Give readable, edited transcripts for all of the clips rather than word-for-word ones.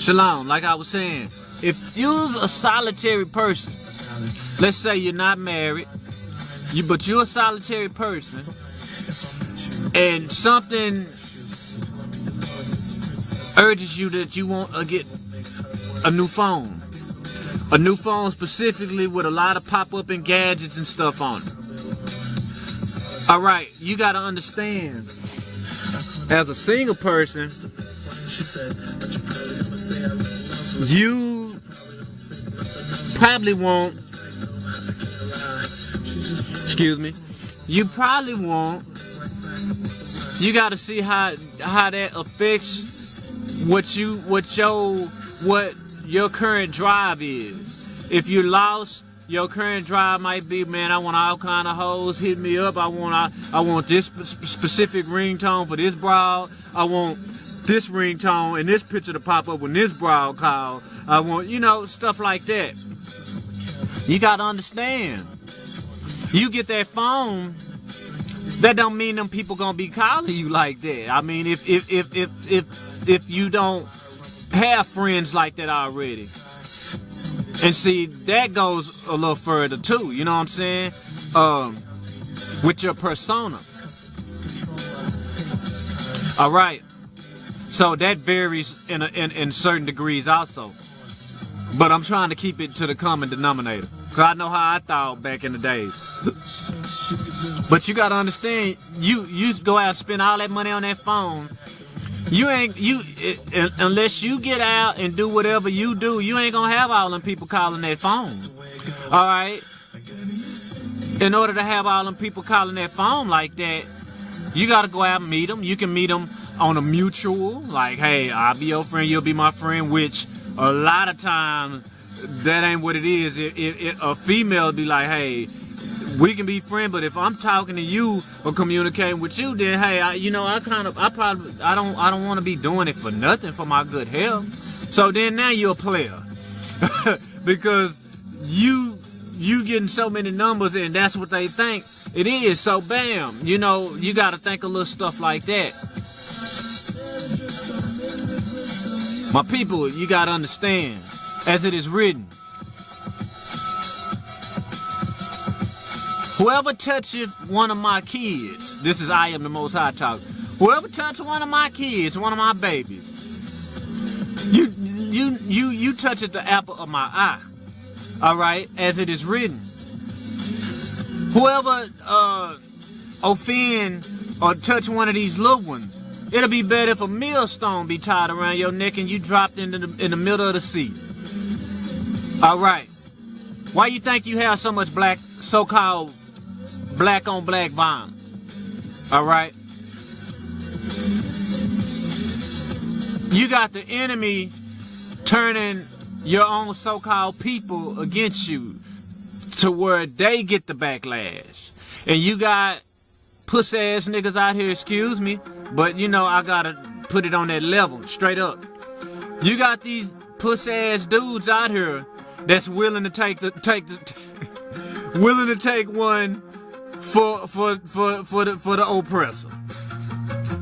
Shalom, like I was saying, if you're a solitary person, let's say you're not married, but you're a solitary person, and something urges you that you want to get a new phone. A new phone specifically with a lot of pop-up and gadgets and stuff on it. Alright, you gotta understand, as a single person, you probably won't, you gotta see how that affects what your current drive is. If you're lost, your current drive might be, man, I want all kind of hoes, hit me up. I want this specific ringtone for this broad. I want this ringtone and this picture to pop up when this broad call. I want, stuff like that. You gotta understand. You get that phone, that don't mean them people gonna be calling you like that. I mean, if you don't have friends like that already. And see, that goes a little further too, you know what I'm saying? With your persona. Alright. So that varies in certain degrees also. But I'm trying to keep it to the common denominator. Cause I know how I thought back in the days. But you gotta understand, you go out and spend all that money on that phone. Unless you get out and do whatever you do, you ain't gonna have all them people calling that phone. Alright? In order to have all them people calling that phone like that, you gotta go out and meet them. You can meet them on a mutual, like, hey, I'll be your friend, you'll be my friend, which a lot of times that ain't what it is. If a female be like, hey, we can be friends, but if I'm talking to you or communicating with you, then hey, I don't want to be doing it for nothing, for my good health. So then now you're a player because you getting so many numbers and that's what they think it is. So bam, you got to think a little stuff like that. My people, you got to understand, as it is written, whoever touches one of my kids, this is I am the Most High talking. Whoever touches one of my kids, one of my babies, you touch the apple of my eye. All right, as it is written. Whoever offend or touch one of these little ones, it'll be better if a millstone be tied around your neck and you dropped in the middle of the sea. All right. Why you think you have so much so-called black on black violence? All right. You got the enemy turning your own so-called people against you to where they get the backlash. And you got pussy ass niggas out here, excuse me, but I gotta put it on that level, straight up. You got these pussy ass dudes out here that's willing to take one for the oppressor.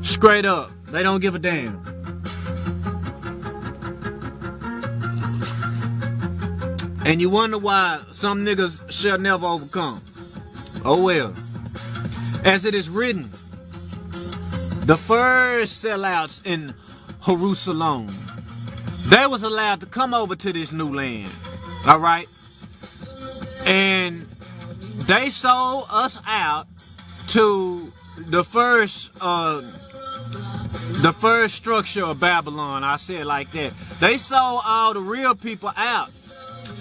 Straight up. They don't give a damn. And you wonder why some niggas shall never overcome. Oh well. As it is written, the first sellouts in Jerusalem, they was allowed to come over to this new land. Alright? And they sold us out to the first structure of Babylon. I say it like that. They sold all the real people out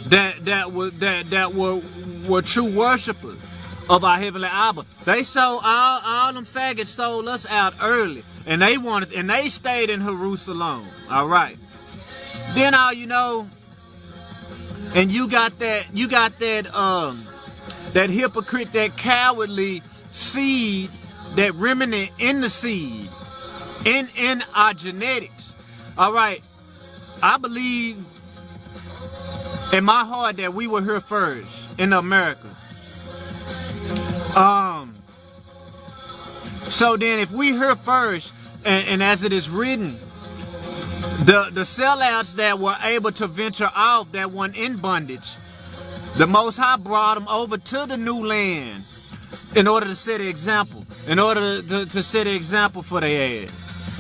that were true worshipers of our heavenly Abba. They sold all them faggots sold us out early, and they stayed in Jerusalem. All right. Then and you got that hypocrite, that cowardly seed, that remnant in the seed, in our genetics. All right. I believe in my heart that we were here first in America. So then if we here first, and as it is written, The sellouts that were able to venture off, that weren't in bondage, the Most High brought them over to the new land in order to set an example, in order to set an example for their ass.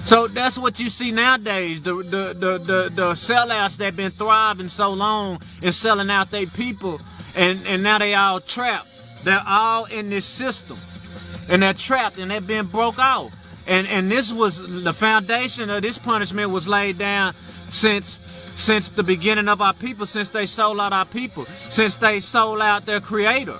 So that's what you see nowadays. The sellouts that been thriving so long and selling out their people, and now they all trapped. They're all in this system, and they're trapped, and they've been broke off. And this was the foundation of this punishment was laid down since the beginning of our people, since they sold out our people, since they sold out their creator,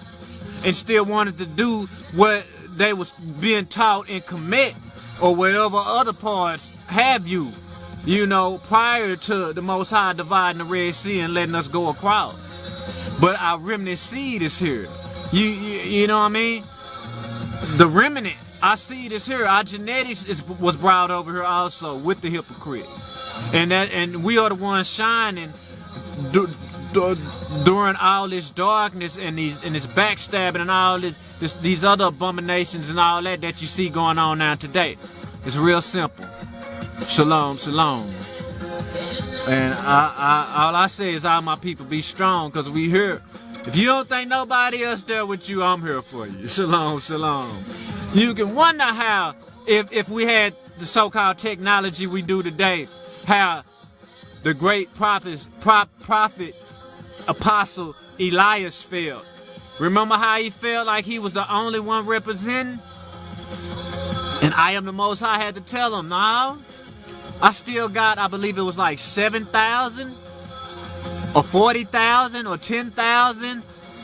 and still wanted to do what they was being taught in Kemet or wherever other parts have you, prior to the Most High dividing the Red Sea and letting us go across. But our remnant seed is here. You know what I mean? The remnant, our seed is here. Our genetics was brought over here also with the hypocrite, and we are the ones shining during all this darkness and this backstabbing and all these other abominations and all that you see going on now today. It's real simple. Shalom, shalom. And all I say is, all my people, be strong, because we here. If you don't think nobody else there with you, I'm here for you. Shalom, shalom. You can wonder how, if we had the so-called technology we do today, how the great prophet Apostle Elias felt. Remember how he felt like he was the only one representing? And I Am the Most High had to tell him, no, I still got, I believe it was like 7,000 or 40,000 or 10,000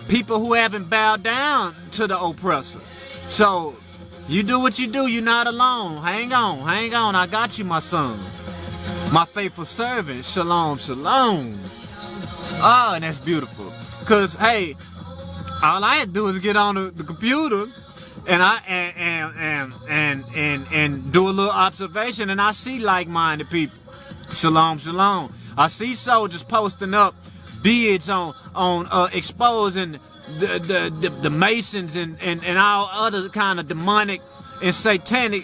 people who haven't bowed down to the oppressor. So you do what you do. You're not alone. Hang on. I got you, my son. My faithful servant. Shalom, shalom. Oh, and that's beautiful. Because, hey, all I had to do is get on the computer and do a little observation, and I see like-minded people. Shalom, shalom. I see soldiers posting up bids on exposing the Masons and all other kind of demonic and satanic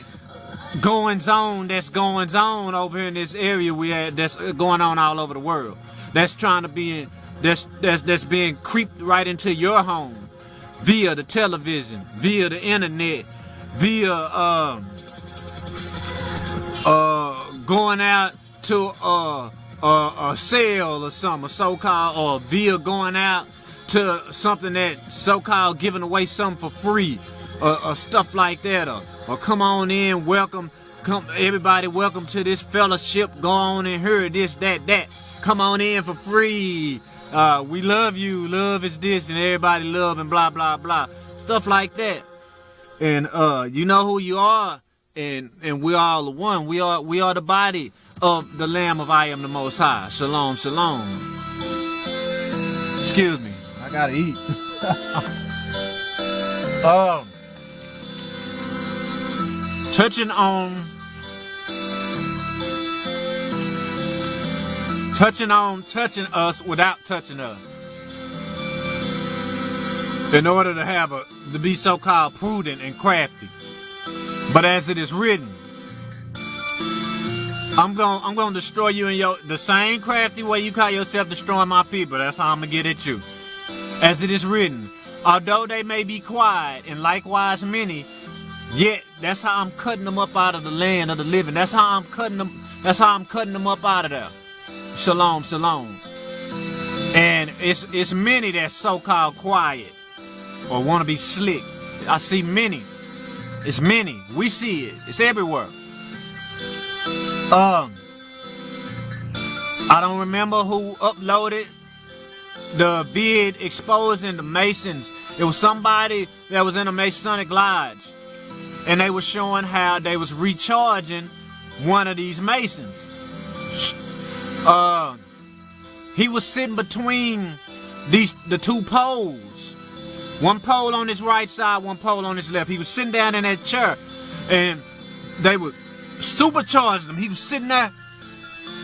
goings on over here in this area that's going on all over the world. That's trying to be that's being creeped right into your home via the television, via the internet, via going out to a sale or something, a so-called, or via going out to something that so-called giving away something for free, or stuff like that, or come on in, welcome to this fellowship, go on and hear this, that, come on in for free, we love you, love is this, and everybody love, and blah, blah, blah, stuff like that. And you know who you are, and we all the one, we are the body of the Lamb of I Am the Most High. Shalom, shalom. Excuse me, I gotta eat. Touching us without touching us, in order to be so-called prudent and crafty. But as it is written, I'm gonna destroy you in the same crafty way you call yourself destroying my people. That's how I'm gonna get at you. As it is written, although they may be quiet and likewise many, yet that's how I'm cutting them up out of the land of the living. That's how I'm cutting them up out of there. Shalom, shalom. And it's many that's so-called quiet or want to be slick. I see many. It's many. We see it. It's everywhere. I don't remember who uploaded the vid exposing the Masons. It was somebody that was in a Masonic lodge, and they were showing how they was recharging one of these Masons. He was sitting between the two poles. One pole on his right side, one pole on his left. He was sitting down in that chair, and they were supercharging him. He was sitting there,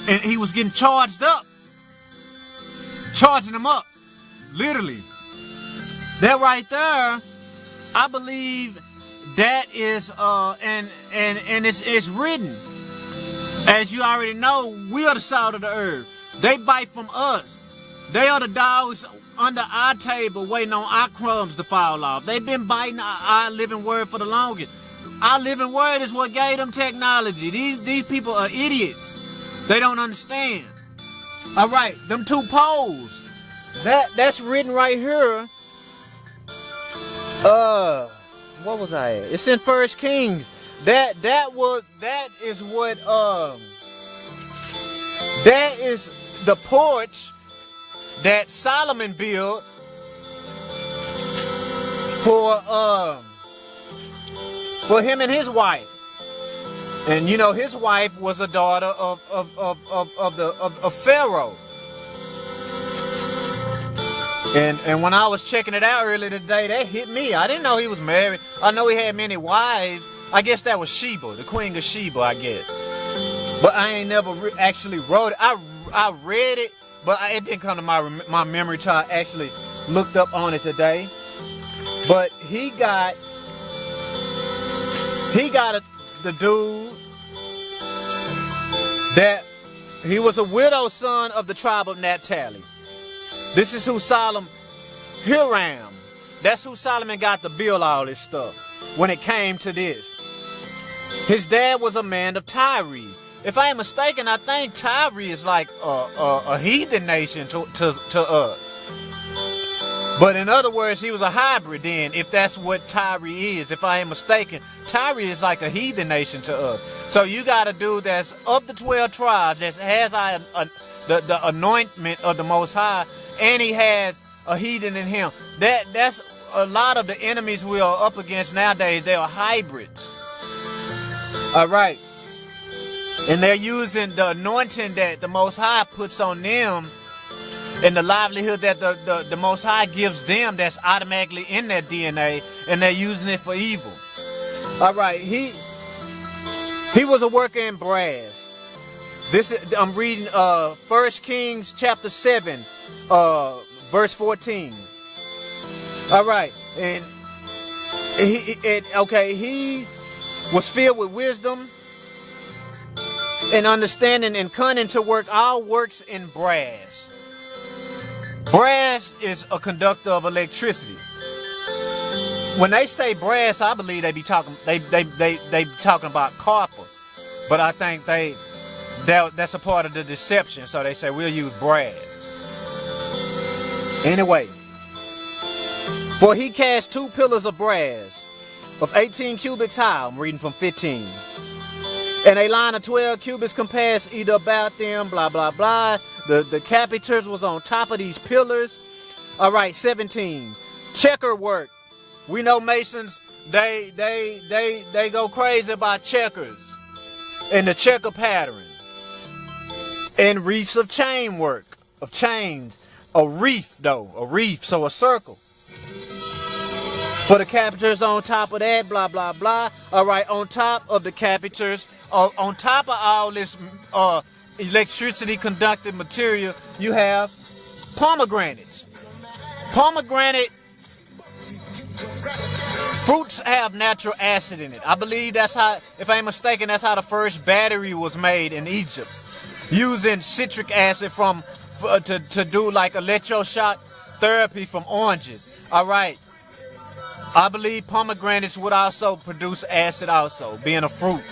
and he was getting charged up. Charging him up. Literally. That right there, I believe that is, and it's written. As you already know, we are the salt of the earth. They bite from us. They are the dogs under our table waiting on our crumbs to fall off. They've been biting our living word for the longest. Our living word is what gave them technology. These people are idiots. They don't understand. All right, them two poles. That's written right here. What was I at? It's in 1 Kings. That is the porch that Solomon built for him and his wife. And you know, his wife was a daughter of Pharaoh. And when I was checking it out earlier today, that hit me. I didn't know he was married. I know he had many wives. I guess that was Sheba, the queen of Sheba, I guess. But I ain't never actually wrote it. I read it, but it didn't come to my memory till I actually looked up on it today. But he got the dude that he was a widow son of the tribe of Naphtali. This is who Hiram. That's who Solomon got to build all this stuff when it came to this. His dad was a man of Tyre. If I ain't mistaken, I think Tyre is like a heathen nation to us. But in other words, he was a hybrid then, if that's what Tyre is. If I ain't mistaken, Tyre is like a heathen nation to us. So you got a dude that's of the 12 tribes that has the anointment of the Most High, and he has a heathen in him. That's a lot of the enemies we are up against nowadays. They are hybrids. All right. And they're using the anointing that the Most High puts on them and the livelihood that the Most High gives them that's automatically in their DNA, and they're using it for evil. All right. He was a worker in brass. I'm reading 1 Kings chapter 7, verse 14. All right. And he was filled with wisdom and understanding and cunning to work all works in brass. Brass is a conductor of electricity. When they say brass, I believe they be talking about copper, but I think that's a part of the deception. So they say we'll use brass. Anyway, for he cast 2 pillars of brass of 18 cubits high. I'm reading from 15. And a line of 12 cubits compassed either about them, blah, blah, blah. The capiters was on top of these pillars. All right, 17. Checker work. We know masons, they go crazy about checkers and the checker pattern. And wreaths of chain work, of chains. A wreath, so a circle. For the capiters on top of that, blah, blah, blah. All right, on top of the capiters, on top of all this electricity conducting material, you have pomegranates. Pomegranate fruits have natural acid in it. I believe that's how, if I ain't mistaken, that's how the first battery was made in Egypt, using citric acid to do like electroshock therapy from oranges. All right. I believe pomegranates would also produce acid also, being a fruit.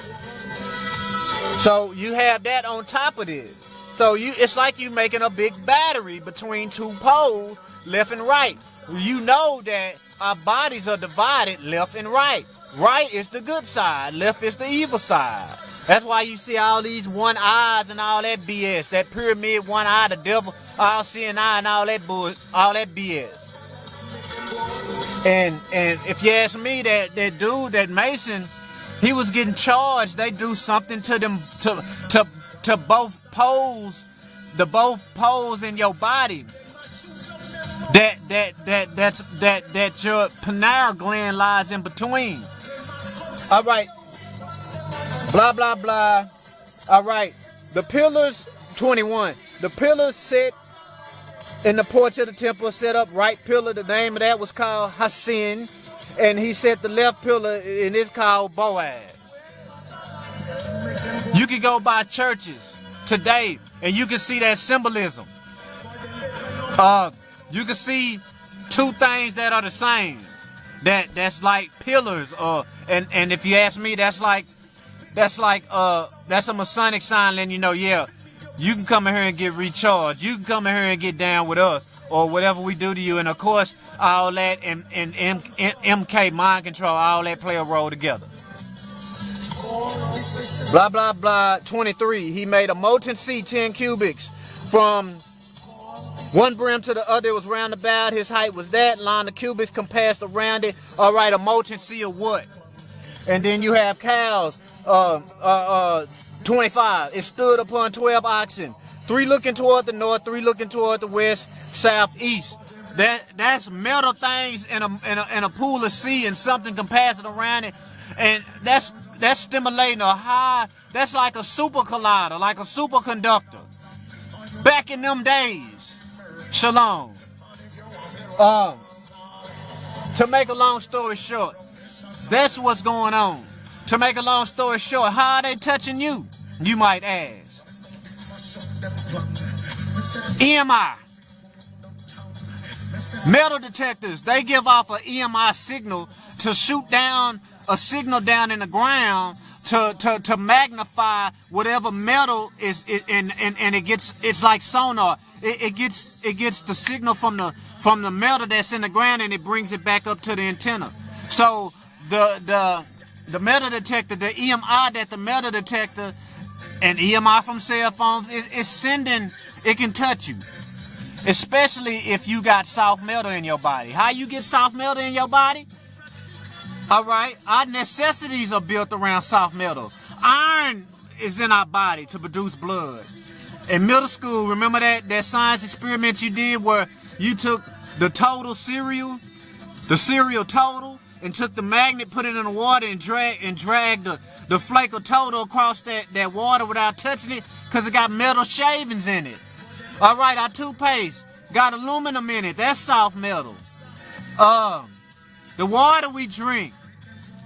So you have that on top of this. So it's like you making a big battery between 2 poles, left and right. You know that our bodies are divided left and right. Right is the good side, left is the evil side. That's why you see all these one eyes and all that BS, that pyramid one eye, the devil, all seeing eye and all that BS. And if you ask me, that dude, that Mason, he was getting charged. They do something to them to both poles, both poles in your body. That your pineal gland lies in between. All right. Blah blah blah. All right. The pillars, 21. The pillars set in the porch of the temple, set up right pillar. The name of that was called Hasin. And he set the left pillar, and it's called Boaz. You can go by churches today and you can see that symbolism. You can see two things that are the same. That's like pillars, and if you ask me, that's a Masonic sign letting you know, yeah, you can come in here and get recharged. You can come in here and get down with us, or whatever we do to you. And of course, all that and MK mind control, all that play a role together. Blah blah blah. 23. He made a molten sea 10 cubics from one brim to the other. It was round about. His height was that. Line of cubits compassed around it. All right, a molten sea of what? And then you have cows. 25. It stood upon 12 oxen. 3 looking toward the north, 3 looking toward the west, south, east. That's metal things in a pool of sea and something compassing around it, and that's stimulating a high. That's like a super collider, like a superconductor. Back in them days. Shalom. To make a long story short, that's what's going on. To make a long story short, how are they touching you? You might ask. EMI. Metal detectors, they give off an EMI signal to shoot down a signal down in the ground to magnify whatever metal is, and it's like sonar. It gets the signal from the metal that's in the ground, and it brings it back up to the antenna. So the metal detector, the EMI that the metal detector and EMI from cell phones is sending, it can touch you. Especially if you got soft metal in your body. How you get soft metal in your body? Alright, our necessities are built around soft metal. Iron is in our body to produce blood. In middle school, remember that science experiment you did where you took the total cereal, the cereal total, and took the magnet, put it in the water, and dragged the flake of total across that water without touching it, because it got metal shavings in it. Alright, our toothpaste got aluminum in it. That's soft metal. The water we drink,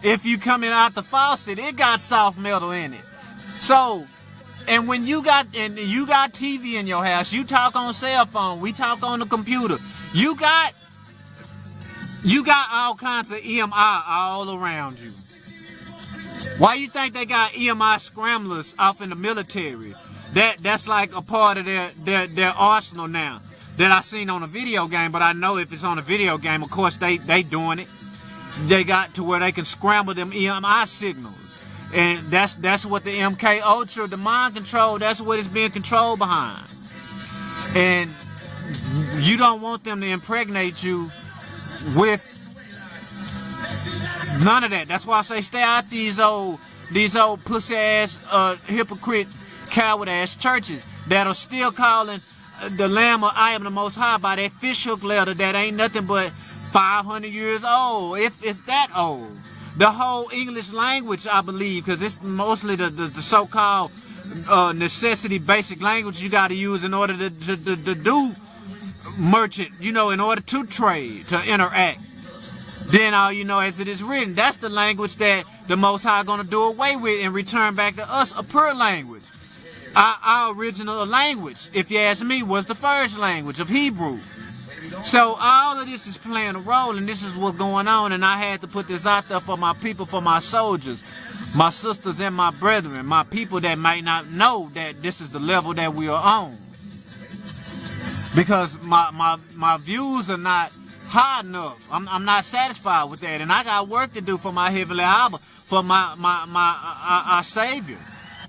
if you coming out the faucet, it got soft metal in it. So, and when you got TV in your house, you talk on cell phone, we talk on the computer. You got all kinds of EMI all around you. Why you think they got EMI scramblers off in the military? That's like a part of their arsenal now that I seen on a video game, but I know if it's on a video game, of course they doing it. They got to where they can scramble them EMI signals. And that's what the MK Ultra, the mind control, that's what it's being controlled behind. And you don't want them to impregnate you with none of that. That's why I say stay out these old pussy ass hypocrite coward ass churches that are still calling the Lamb of I am the Most High by that fishhook letter that ain't nothing but 500 years old, if it's that old. The whole English language, I believe, because it's mostly the so-called necessity basic language you got to use in order to do merchant, in order to trade, to interact. Then all you know as it is written, that's the language that the Most High going to do away with and return back to us, a pure language. Our original language, if you ask me, was the first language of Hebrew. So all of this is playing a role, and this is what's going on, and I had to put this out there for my people, for my soldiers, my sisters and my brethren, my people that might not know that this is the level that we are on. Because my views are not high enough. I'm not satisfied with that, and I got work to do for my Heavenly Abba, for our Savior.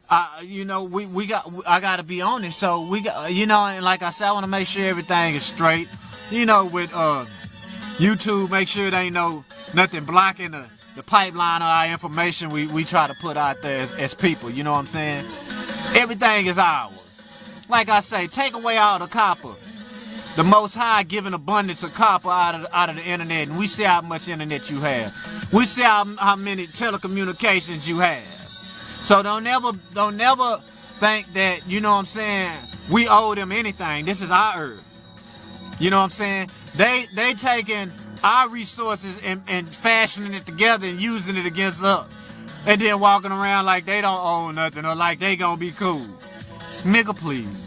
I got to be on it. So we got, and like I said, I want to make sure everything is straight. With YouTube, make sure there ain't nothing blocking the pipeline of our information we try to put out there as people. You know what I'm saying? Everything is ours. Like I say, take away all the copper. The Most High giving abundance of copper out of the internet, and we see how much internet you have. We see how many telecommunications you have. So don't never think that, we owe them anything. This is our earth. You know what I'm saying? They taking our resources and fashioning it together and using it against us. And then walking around like they don't own nothing or like they gonna be cool. Nigga, please.